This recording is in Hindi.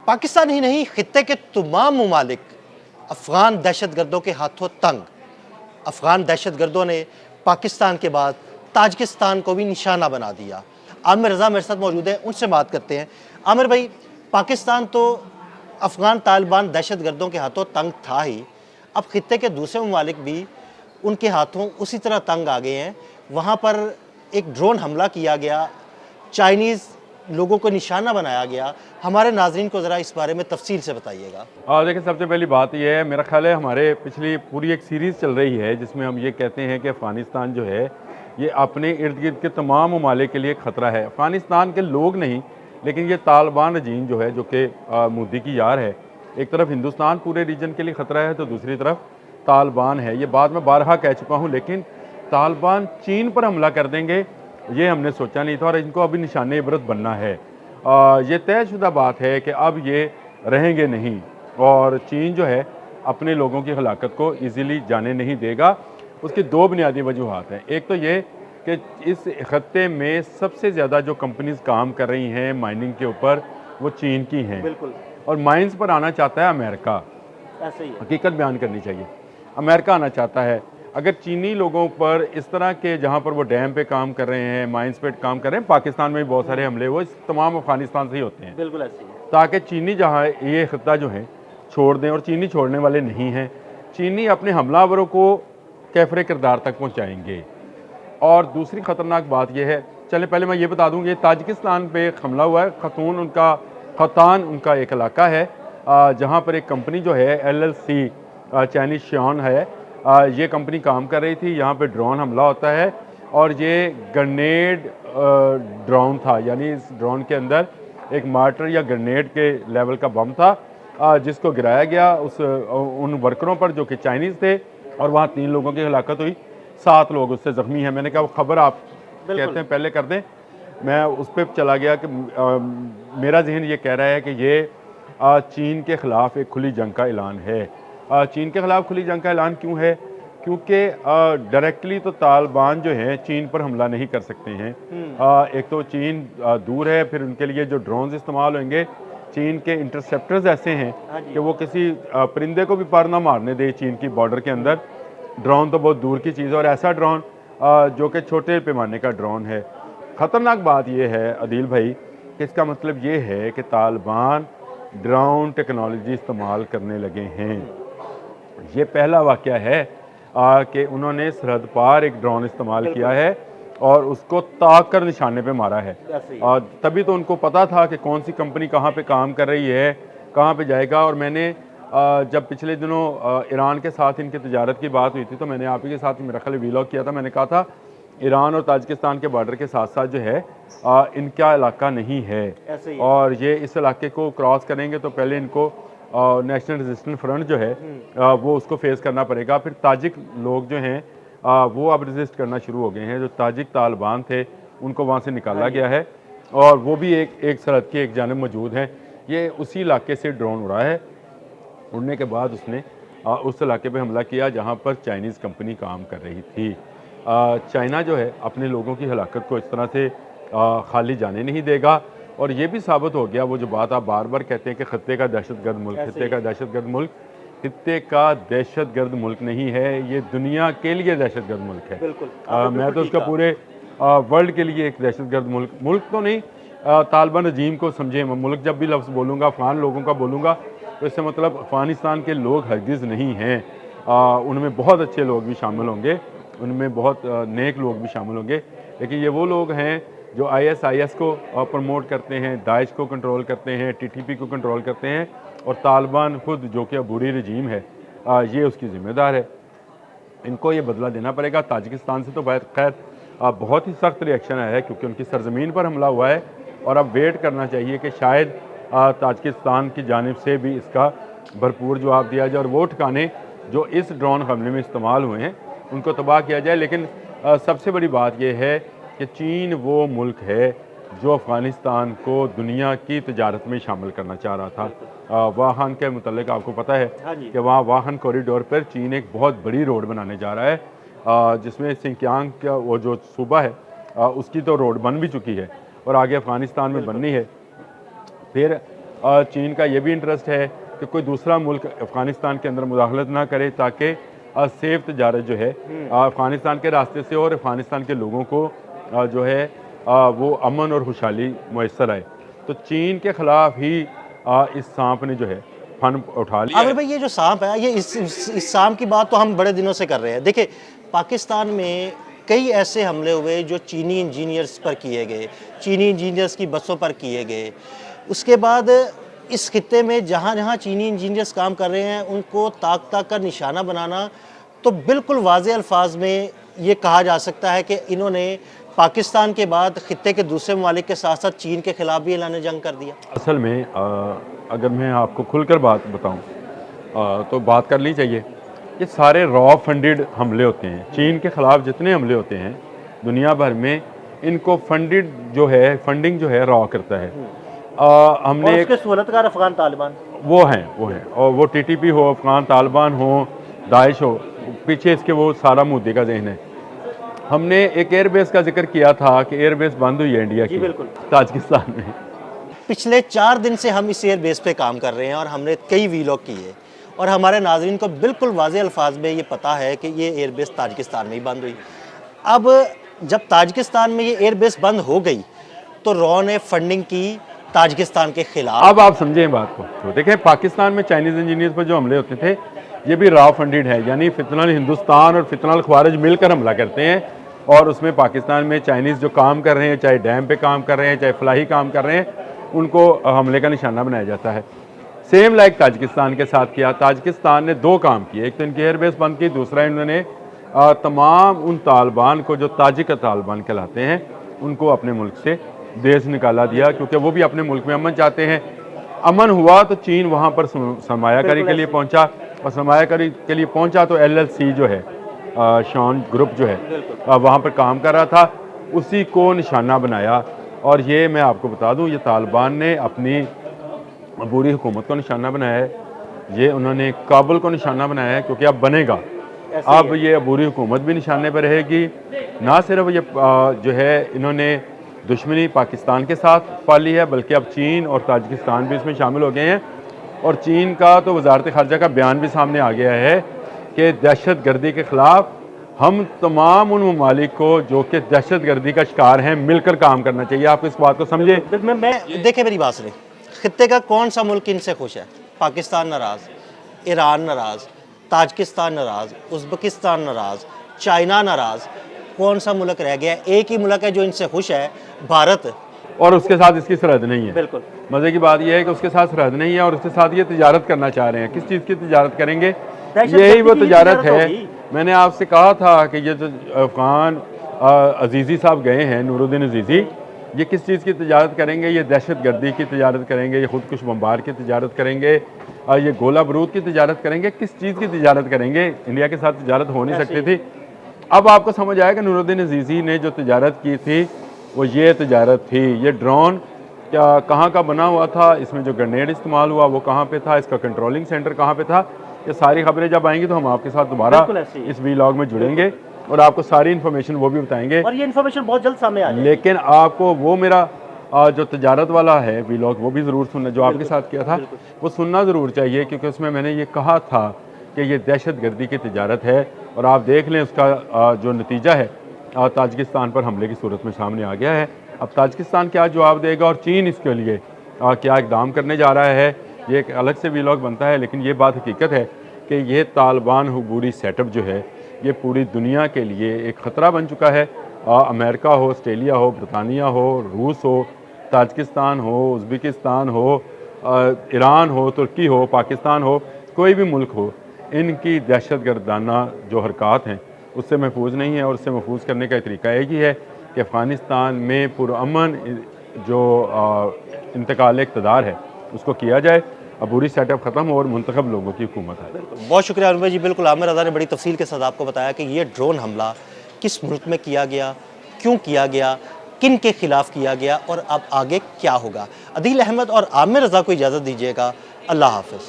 पाकिस्तान ही नहीं, खित्ते के तमाम ममालिक अफ़गान दहशतगर्दों के हाथों तंग। अफ़गान दहशतगर्दों ने पाकिस्तान के बाद ताजिकिस्तान को भी निशाना बना दिया। आमिर रज़ा मेरे साथ मौजूद हैं, उनसे बात करते हैं। आमिर भाई, पाकिस्तान तो अफ़गान तालिबान दहशतगर्दों के हाथों तंग था ही, अब खित्ते के दूसरे ममालिक भी उनके हाथों उसी तरह तंग आ गए हैं। वहाँ पर एक ड्रोन हमला किया गया, चाइनीज़ लोगों को निशाना बनाया गया। हमारे नाज़रीन को ज़रा इस बारे में तफ़सील से बताइएगा। देखिए, सबसे पहली बात यह है, मेरा ख्याल है हमारे पिछली पूरी एक सीरीज़ चल रही है जिसमें हम ये कहते हैं कि अफ़गानिस्तान जो है ये अपने इर्द गिर्द के तमाम ममालिक के लिए ख़तरा है। अफ़गानिस्तान के लोग नहीं, लेकिन ये तालिबान रजीम जो है, जो कि मोदी की यार है। एक तरफ हिंदुस्तान पूरे रीजन के लिए ख़तरा है, तो दूसरी तरफ तालिबान है। ये बात मैं बारहा कह चुका हूँ, लेकिन तालिबान चीन पर हमला कर देंगे ये हमने सोचा नहीं था, और इनको अभी निशाने इबरत बनना है। ये तयशुदा बात है कि अब ये रहेंगे नहीं, और चीन जो है अपने लोगों की हलाकत को ईज़िली जाने नहीं देगा। उसकी दो बुनियादी वजूहात हैं। एक तो ये कि इस खत्ते में सबसे ज़्यादा जो कंपनीज़ काम कर रही हैं माइनिंग के ऊपर, वो चीन की हैं। बिल्कुल, और माइंस पर आना चाहता है अमेरिका। ऐसे ही है। हकीकत बयान करनी चाहिए, अमेरिका आना चाहता है। अगर चीनी लोगों पर इस तरह के, जहाँ पर वो डैम पे काम कर रहे हैं, माइंस पे काम कर रहे हैं, पाकिस्तान में भी बहुत सारे हमले वो इस तमाम अफ़गानिस्तान से ही होते हैं, बिल्कुल ऐसे ही है। ताकि चीनी जहाँ ये खत्ता जो है छोड़ दें, और चीनी छोड़ने वाले नहीं हैं। चीनी अपने हमलावरों को कैफरे किरदार तक पहुँचाएंगे। और दूसरी ख़तरनाक बात यह है, चले पहले मैं ये बता दूँ, ये ताजिकिस्तान पे हमला हुआ है। खतान उनका एक इलाका है, जहाँ पर एक कंपनी जो है LLC चाइनीज शियॉन है, ये कंपनी काम कर रही थी। यहाँ पे ड्रोन हमला होता है, और ये ग्रेनेड ड्रोन था, यानी इस ड्रोन के अंदर एक मार्टर या ग्रेनेड के लेवल का बम था, जिसको गिराया गया उन वर्करों पर जो कि चाइनीज़ थे, और वहाँ 3 लोगों की हलाकत हुई, 7 लोग उससे ज़ख्मी हैं। मैंने कहा वो खबर आप कहते हैं पहले कर दें। मैं उस पर चला गया कि मेरा जहन ये कह रहा है कि ये चीन के ख़िलाफ़ एक खुली जंग का ऐलान है। चीन के ख़िलाफ़ खुली जंग का ऐलान क्यों है? क्योंकि डायरेक्टली तो तालिबान जो हैं चीन पर हमला नहीं कर सकते हैं। एक तो चीन दूर है, फिर उनके लिए जो ड्रोन्स इस्तेमाल होंगे, चीन के इंटरसेप्टर्स ऐसे हैं कि वो किसी परिंदे को भी पर ना मारने दे चीन की बॉर्डर के अंदर। ड्रोन तो बहुत दूर की चीज़ है, और ऐसा ड्रोन जो कि छोटे पैमाने का ड्रोन है। ख़तरनाक बात यह है अदील भाई कि इसका मतलब ये है कि तालिबान ड्रोन टेक्नोलॉजी इस्तेमाल करने लगे हैं। ये पहला वाक़या है कि उन्होंने सरहद पार एक ड्रोन इस्तेमाल किया है और उसको ताक कर निशाने पे मारा है। और तभी तो उनको पता था कि कौन सी कंपनी कहाँ पे काम कर रही है, कहाँ पे जाएगा। और मैंने जब पिछले दिनों ईरान के साथ इनकी तजारत की बात हुई थी, तो मैंने आप ही के साथ मेरा ख्याल वीलॉग किया था। मैंने कहा था ईरान और ताजिकिस्तान के बॉर्डर के साथ साथ जो है इनका इलाका नहीं है, और ये इस इलाके को क्रॉस करेंगे तो पहले इनको नेशनल रेजिस्टेंस फ्रंट जो है वो उसको फेस करना पड़ेगा। फिर ताजिक लोग जो हैं वो अब रेजिस्ट करना शुरू हो गए हैं। जो ताजिक तालिबान थे उनको वहाँ से निकाला गया है, और वो भी एक सरहद की एक जानिब मौजूद हैं। ये उसी इलाके से ड्रोन उड़ा है। उड़ने के बाद उसने उस इलाके पे हमला किया जहाँ पर चाइनीज़ कंपनी काम कर रही थी। चाइना जो है अपने लोगों की हलाकत को इस तरह से खाली जाने नहीं देगा। और ये भी साबित हो गया, वो जो बात आप बार बार कहते हैं कि खत्ते का दहशतगर्द मुल्क, खत्ते का दहशतगर्द मुल्क, खत्ते का दहशतगर्द मुल्क नहीं है, ये दुनिया के लिए दहशतगर्द मुल्क है। मैं तो उसका पूरे वर्ल्ड के लिए एक दहशतगर्द मुल्क तो नहीं, तालिबान रजीम को समझे। मुल्क जब भी लफ्ज़ बोलूँगा, अफ़गान लोगों का बोलूँगा, तो इससे मतलब अफ़गानिस्तान के लोग हरगिज़ नहीं हैं। उनमें बहुत अच्छे लोग भी शामिल होंगे, उनमें बहुत नेक लोग भी शामिल होंगे, लेकिन ये वो लोग हैं जो ISIS को प्रमोट करते हैं, दाइश को कंट्रोल करते हैं, TTP को कंट्रोल करते हैं, और तालिबान खुद जो कि अबूरी रजीम है ये उसकी ज़िम्मेदार है। इनको ये बदला देना पड़ेगा। ताजिकिस्तान से तो खैर बहुत ही सख्त रिएक्शन आया है, क्योंकि उनकी सरजमीन पर हमला हुआ है, और अब वेट करना चाहिए कि शायद ताजिकिस्तान की जानिब से भी इसका भरपूर जवाब दिया जाए, और वो ठिकाने जो इस ड्रोन हमले में इस्तेमाल हुए हैं उनको तबाह किया जाए। लेकिन सबसे बड़ी बात यह है कि चीन वो मुल्क है जो अफ़गानिस्तान को दुनिया की तजारत में शामिल करना चाह रहा था। वाहन के मुतल्लिक आपको पता है कि वहाँ वाहन कॉरिडोर पर चीन एक बहुत बड़ी रोड बनाने जा रहा है, जिसमें सिंकियांग का वो जो सूबा है उसकी तो रोड बन भी चुकी है, और आगे अफ़गानिस्तान में बननी है। फिर चीन का ये भी इंटरेस्ट है कि कोई दूसरा मुल्क अफ़गानिस्तान के अंदर मुदाखलत ना करे, ताकि सेफ तजारत जो है अफ़गानिस्तान के रास्ते से और अफ़गानिस्तान के लोगों को जो है वो अमन और खुशहाली मैसर आए। तो चीन के ख़िलाफ़ ही इस सांप ने जो है फन उठा लिया आमिर है। भाई, ये जो सांप है, ये इस सांप की बात तो हम बड़े दिनों से कर रहे हैं। देखिए, पाकिस्तान में कई ऐसे हमले हुए जो चीनी इंजीनियर्स पर किए गए, चीनी इंजीनियर्स की बसों पर किए गए। उसके बाद इस खित्ते में जहाँ जहाँ चीनी इंजीनियर्स काम कर रहे हैं, उनको ताक ताक कर निशाना बनाना, तो बिल्कुल वाज़े अल्फाज में ये कहा जा सकता है कि इन्होंने पाकिस्तान के बाद खित्ते के दूसरे ममालिक के साथ साथ चीन के ख़िलाफ़ भी ऐलान जंग कर दिया। असल में अगर मैं आपको खुलकर बात बताऊं तो बात कर ली चाहिए। ये सारे रॉ फंडेड हमले होते हैं। चीन के ख़िलाफ़ जितने हमले होते हैं दुनिया भर में, इनको फंडेड जो है, फंडिंग जो है रॉ करता है। हमने और उसके सहूलतकार अफ़गान तालिबान वो हैं और वो टीटीपी हो, अफ़गान तालिबान हो, दाइश हो, पीछे इसके वो सारा मुद्दे का ज़हन है। हमने एक एयरबेस का जिक्र किया था कि एयरबेस बंद हुई है इंडिया की, बिल्कुल। ताजिकिस्तान में। पिछले 4 दिन से हम इस एयरबेस पे काम कर रहे हैं और हमने कई वीलॉग किए, और हमारे नाज़रीन को बिल्कुल वाज़े अल्फाज में ये पता है कि ये एयरबेस ताजिकिस्तान में ही बंद हुई। अब जब ताजिकिस्तान में ये एयरबेस बंद हो गई, तो रॉ ने फंडिंग की ताजिकिस्तान के खिलाफ। अब आप समझें बात को। तो देखें, पाकिस्तान में चाइनीज़ इंजीनियर्स पर जो हमले होते थे, ये भी रॉ फंडेड है, यानी फितनल हिंदुस्तान और फितनल ख्वारिज मिलकर हमला करते हैं। और उसमें पाकिस्तान में चाइनीज़ जो काम कर रहे हैं, चाहे डैम पे काम कर रहे हैं, चाहे फलाही काम कर रहे हैं, उनको हमले का निशाना बनाया जाता है। सेम लाइक ताजिकिस्तान के साथ किया। ताजिकिस्तान ने 2 काम किए, एक तो इनकी एयरबेस बंद की, दूसरा इन्होंने तमाम उन तालिबान को जो ताजिक तालिबान कहलाते हैं, उनको अपने मुल्क से देश निकाला दिया, क्योंकि वो भी अपने मुल्क में अमन चाहते हैं। अमन हुआ तो चीन वहाँ पर सरमायाकारी के लिए पहुँचा, और सरमायाकारी के लिए पहुँचा तो LLC जो है, शॉन ग्रुप जो है वहाँ पर काम कर रहा था, उसी को निशाना बनाया। और ये मैं आपको बता दूँ, ये तालिबान ने अपनी अबूरी हुकूमत को निशाना बनाया है, ये उन्होंने काबुल को निशाना बनाया है, क्योंकि अब बनेगा, अब ये अबूरी हुकूमत भी निशाने पर रहेगी। ना सिर्फ ये जो है इन्होंने दुश्मनी पाकिस्तान के साथ पाली है, बल्कि अब चीन और ताजिकिस्तान भी इसमें शामिल हो गए हैं। और चीन का तो वजारत खारजा का बयान भी सामने आ गया है कि दहशत गर्दी के ख़िलाफ़ हम तमाम उन ममालिक को जो कि दहशत गर्दी का शिकार हैं मिलकर काम करना चाहिए। आप इस बात को समझे। देखे मेरी बात सुने, खित्ते का कौन सा मुल्क इनसे खुश है? पाकिस्तान नाराज़, ईरान नाराज़, ताजिकिस्तान नाराज़, उज़्बेकिस्तान नाराज़, चाइना नाराज़। कौन सा मुल्क रह गया? एक ही मुल्क है जो इनसे खुश है, भारत। और उसके साथ इसकी सरहद नहीं है। बिल्कुल। मज़े की बात यह है कि उसके साथ सरहद नहीं है और उसके साथ ये तिजारत करना चाह रहे हैं। किस चीज़ की तिजारत करेंगे? यही वो तिजारत है। मैंने आपसे कहा था कि ये जो अफ़गान अजीज़ी साहब गए हैं, नूरुद्दीन अजीज़ी, ये किस चीज़ की तिजारत करेंगे? ये दहशत गर्दी की तिजारत करेंगे, ये खुदकुश बम्बार की तिजारत करेंगे, ये गोला बारूद की तिजारत करेंगे। किस चीज़ की तिजारत करेंगे? इंडिया के साथ तिजारत हो नहीं सकती थी। अब आपको समझ आया कि नूरुद्दीन अजीज़ी ने जो तिजारत की थी वो ये तिजारत थी। ये ड्रोन क्या कहाँ का बना हुआ था, इसमें जो ग्रेनेड इस्तेमाल हुआ वो कहाँ पे था, इसका कंट्रोलिंग सेंटर कहाँ पे था, ये सारी खबरें जब आएंगी तो हम आपके साथ दोबारा इस वीलॉग में जुड़ेंगे और आपको सारी इन्फॉर्मेशन वो भी बताएंगे। और ये इन्फॉर्मेशन बहुत जल्द सामने आ जाएगी। लेकिन आपको वो मेरा जो तजारत वाला है वीलॉग वो भी ज़रूर सुनना, जो आपके साथ किया था वो सुनना ज़रूर चाहिए, क्योंकि उसमें मैंने ये कहा था कि ये दहशत गर्दी की तिजारत है। और आप देख लें उसका जो नतीजा है ताजिकिस्तान पर हमले की सूरत में सामने आ गया है। अब ताजिकिस्तान क्या जवाब देगा और चीन इसके लिए क्या इकदाम करने जा रहा है, ये एक अलग से वीलॉग बनता है। लेकिन ये बात हकीकत है कि ये तालिबान हुबूरी सेटअप जो है ये पूरी दुनिया के लिए एक ख़तरा बन चुका है। अमेरिका हो, ऑस्ट्रेलिया हो, बरतानिया हो, रूस हो, ताजिकिस्तान हो, उज़्बेकिस्तान हो, ईरान हो, तुर्की हो, पाकिस्तान हो, कोई भी मुल्क हो, इनकी दहशत गर्दाना जो हरकत हैं उससे महफूज नहीं है। और उससे महफूज करने का तरीका एक ही है कि अफ़गानिस्तान में पुरअमन जो इंतकाल इक़्तिदार है उसको किया जाए, अबूरी सेटअप ख़त्म हो और मुंतखब लोगों की हुकूमत है। बहुत शुक्रिया आमिर भाई जी। बिल्कुल, आमिर रज़ा ने बड़ी तफसील के साथ आपको बताया कि ये ड्रोन हमला किस मुल्क में किया गया, क्यों किया गया, किन के ख़िलाफ़ किया गया और अब आगे क्या होगा। अदील अहमद और आमिर रज़ा को इजाज़त दीजिएगा। अल्लाह हाफ़िज़।